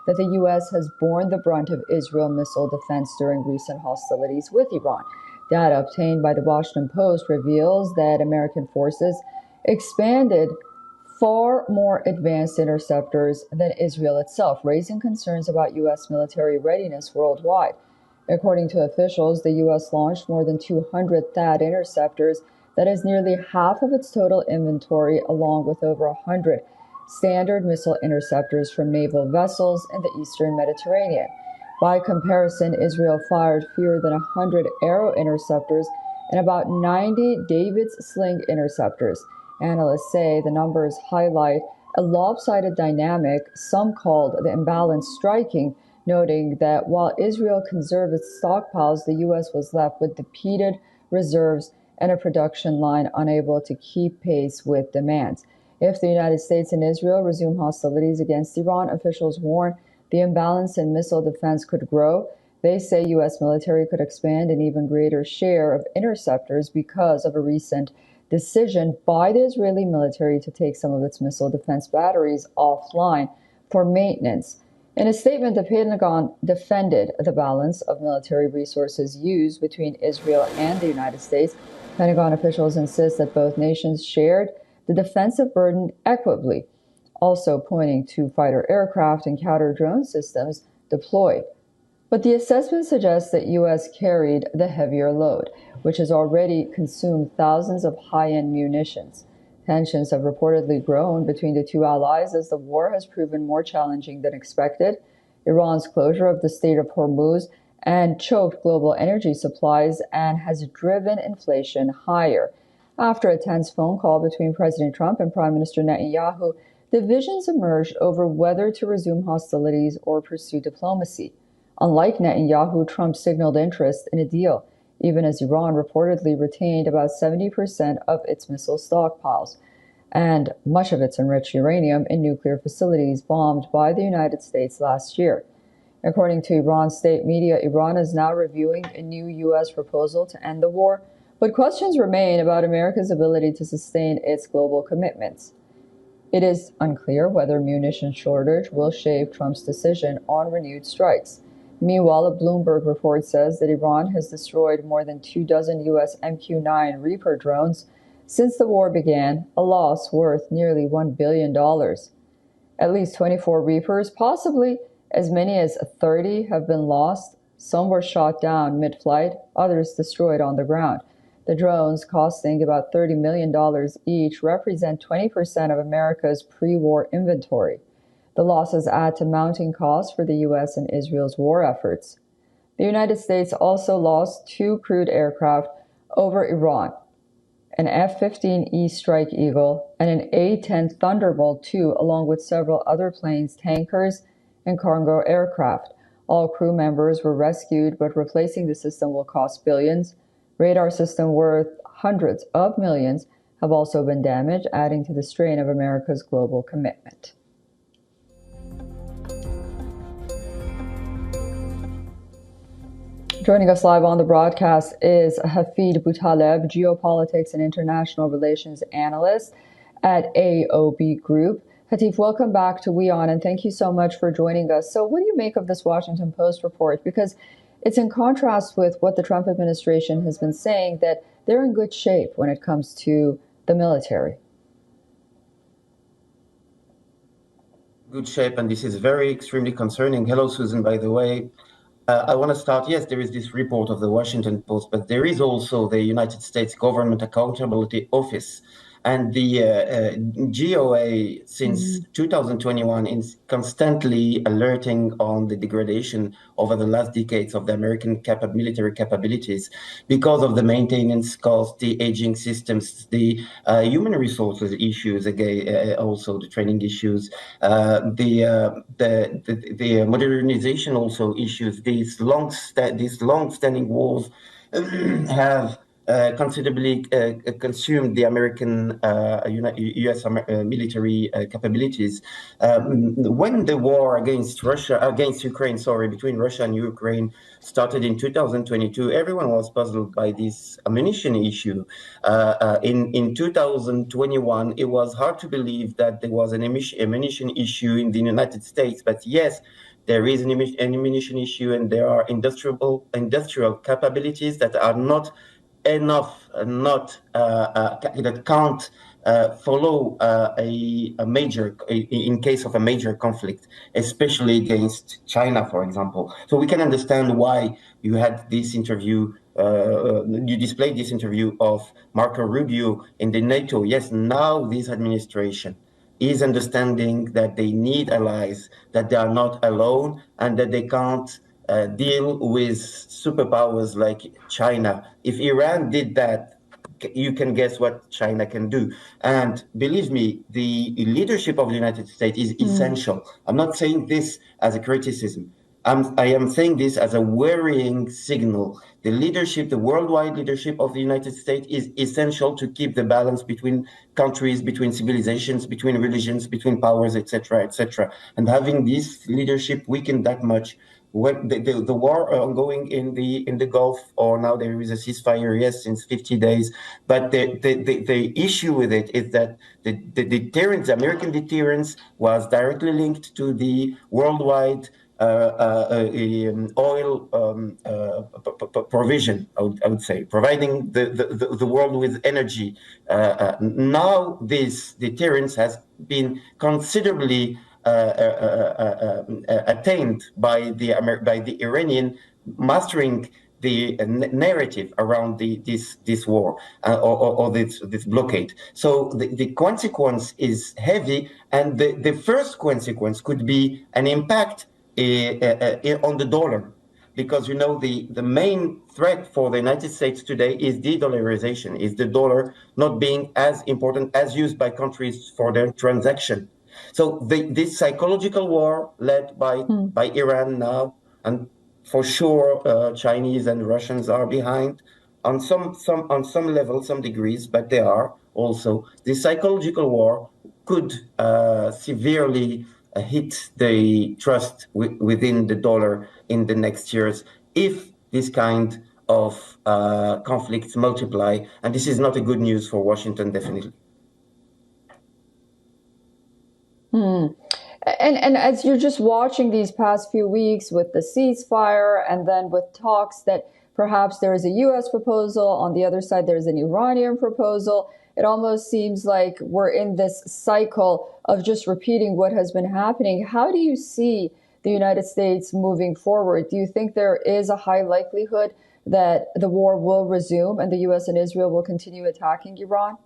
that the U.S. has borne the brunt of Israel missile defense during recent hostilities with Iran. Data obtained by the Washington Post reveals that American forces expanded far more advanced interceptors than Israel itself, raising concerns about U.S. military readiness worldwide. According to officials, the U.S. launched more than 200 THAAD interceptors, that is nearly half of its total inventory, along with over 100 standard missile interceptors from naval vessels in the eastern Mediterranean. By comparison, Israel fired fewer than 100 Arrow interceptors and about 90 David's Sling interceptors. Analysts say the numbers highlight a lopsided dynamic, some called the imbalance striking, noting that while Israel conserved its stockpiles, the U.S. was left with depleted reserves and a production line unable to keep pace with demands. If the United States and Israel resume hostilities against Iran, officials warn the imbalance in missile defense could grow. They say U.S. military could expand an even greater share of interceptors because of a recent decision by the Israeli military to take some of its missile defense batteries offline for maintenance. In a statement, the Pentagon defended the balance of military resources used between Israel and the United States. Pentagon officials insist that both nations shared the defensive burden equitably, also pointing to fighter aircraft and counter-drone systems deployed. But the assessment suggests that U.S. carried the heavier load, which has already consumed thousands of high-end munitions. Tensions have reportedly grown between the two allies as the war has proven more challenging than expected. Iran's closure of the Strait of Hormuz and choked global energy supplies and has driven inflation higher. After a tense phone call between President Trump and Prime Minister Netanyahu, divisions emerged over whether to resume hostilities or pursue diplomacy. Unlike Netanyahu, Trump signaled interest in a deal, even as Iran reportedly retained about 70% of its missile stockpiles and much of its enriched uranium in nuclear facilities bombed by the United States last year. According to Iran state media, Iran is now reviewing a new U.S. proposal to end the war, but questions remain about America's ability to sustain its global commitments. It is unclear whether munition shortage will shape Trump's decision on renewed strikes. Meanwhile, a Bloomberg report says that Iran has destroyed more than 24 U.S. MQ-9 Reaper drones since the war began, a loss worth nearly $1 billion. At least 24 Reapers, possibly as many as 30, have been lost. Some were shot down mid-flight, others destroyed on the ground. The drones, costing about $30 million each, represent 20% of America's pre-war inventory. The losses add to mounting costs for the U.S. and Israel's war efforts. The United States also lost 2 crewed aircraft over Iran, an F-15E Strike Eagle and an A-10 Thunderbolt II, along with several other planes, tankers, and cargo aircraft. All crew members were rescued, but replacing the system will cost billions. Radar systems worth hundreds of millions have also been damaged, adding to the strain of America's global commitment. Joining us live on the broadcast is Hafid Boutaleb, geopolitics and international relations analyst at AOB Group. Hatif, welcome back to WION, and thank you so much for joining us. So what do you make of this Washington Post report? Because it's in contrast with what the Trump administration has been saying, that they're in good shape when it comes to the military. Good shape, and this is very extremely concerning. Hello, Susan, by the way. I want to start, yes, there is this report of the Washington Post, but there is also the United States Government Accountability Office. And the GOA, since 2021, is constantly alerting on the degradation over the last decades of the American military capabilities because of the maintenance costs, the aging systems, the human resources issues, again, also the training issues, the modernization also issues. These long-standing wars have considerably consumed the American U.S. military capabilities. When the war against Ukraine, between Russia and Ukraine started in 2022, everyone was puzzled by this ammunition issue. In 2021, it was hard to believe that there was an ammunition issue in the United States, but yes, there is an ammunition issue, and there are industrial capabilities that are not enough, that can't follow a major, in case of a major conflict, especially against China, for example. So we can understand why you had this interview, you displayed this interview of Marco Rubio in the NATO. Yes, now this administration is understanding that they need allies, that they are not alone, and that they can't deal with superpowers like China. If Iran did that, you can guess what China can do. And believe me, the leadership of the United States is essential. I'm not saying this as a criticism. I am saying this as a worrying signal. The leadership, the worldwide leadership of the United States is essential to keep the balance between countries, between civilizations, between religions, between powers, etc., etc. And having this leadership weakened that much, when the war ongoing in the Gulf, or now there is a ceasefire, yes, since 50 days, but the issue with it is that the deterrence, the American deterrence, was directly linked to the worldwide oil provision, I would say, providing the world with energy. Now this deterrence has been considerably attained by the Iranian mastering the narrative around this war, or this blockade. So the consequence is heavy, and the first consequence could be an impact on the dollar, because the main threat for the United States today is de-dollarization, is the dollar not being as important as used by countries for their transaction. So this psychological war led by Iran now, and for sure Chinese and Russians are behind on some level, some degrees, but they are also. This psychological war could severely hit the trust within the dollar in the next years if this kind of conflicts multiply. And this is not a good news for Washington, definitely. And as you're just watching these past few weeks with the ceasefire, and then with talks that perhaps there is a U.S. proposal, on the other side there's an Iranian proposal, it almost seems like we're in this cycle of just repeating what has been happening. How do you see the United States moving forward? Do you think there is a high likelihood that the war will resume and the U.S. and Israel will continue attacking Iran?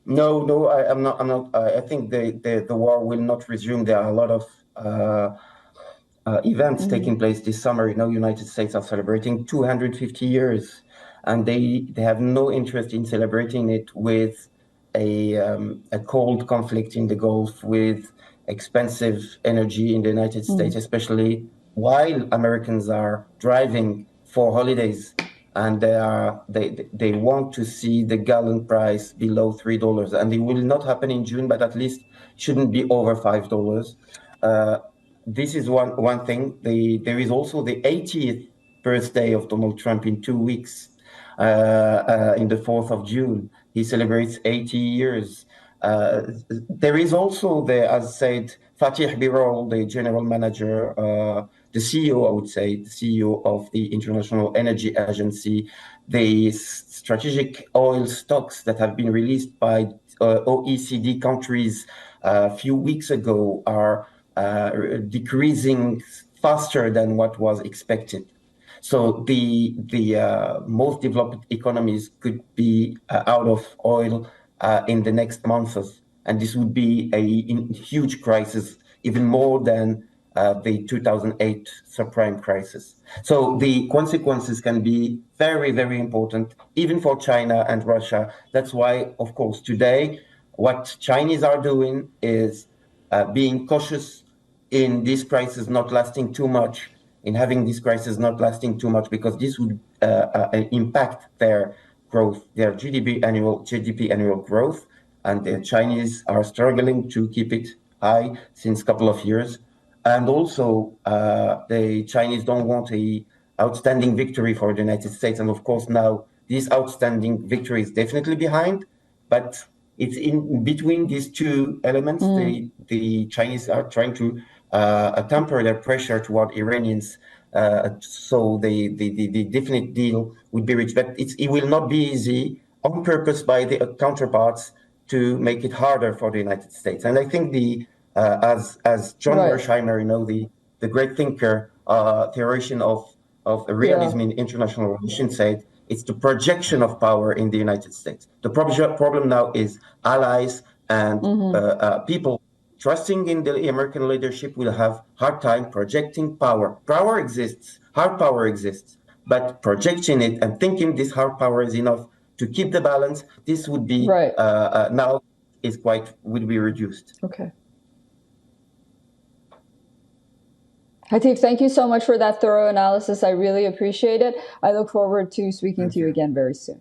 No, I'm not. I think the war will not resume. There are a lot of events taking place this summer. United States are celebrating 250 years, and they have no interest in celebrating it with a cold conflict in the Gulf, with expensive energy in the United States, especially while Americans are driving for holidays, and they want to see the gallon price below $3, and it will not happen in June, but at least shouldn't be over $5. This is one thing. There is also the 80th birthday of Donald Trump in 2 weeks, in the 4th of June. He celebrates 80 years. There is also as said, Fatih Birol, the general manager, the CEO, I would say, the CEO of the International Energy Agency. The strategic oil stocks that have been released by OECD countries a few weeks ago are decreasing faster than what was expected. So the most developed economies could be out of oil in the next months, and this would be a huge crisis, even more than the 2008 subprime crisis. So the consequences can be very, very important, even for China and Russia. That's why, of course, today, what Chinese are doing is being cautious in this crisis not lasting too much, in having this crisis not lasting too much, because this would impact their growth, their GDP annual growth, and the Chinese are struggling to keep it high since a couple of years. And also, the Chinese don't want a outstanding victory for the United States. And of course, now this outstanding victory is definitely behind, but it's in between these two elements. The Chinese are trying to temper their pressure toward Iranians. So the definite deal would be reached. But it will not be easy on purpose by the counterparts to make it harder for the United States. And I think as John Mersheimer, the great thinker, theoretician of realism in international relations, said, it's the projection of power in the United States. The problem now is allies and people trusting in the American leadership will have hard time projecting power. Power exists, hard power exists, but projecting it and thinking this hard power is enough to keep the balance, this would be now would be reduced. Okay. Hatif, thank you so much for that thorough analysis. I really appreciate it. I look forward to speaking to you again very soon.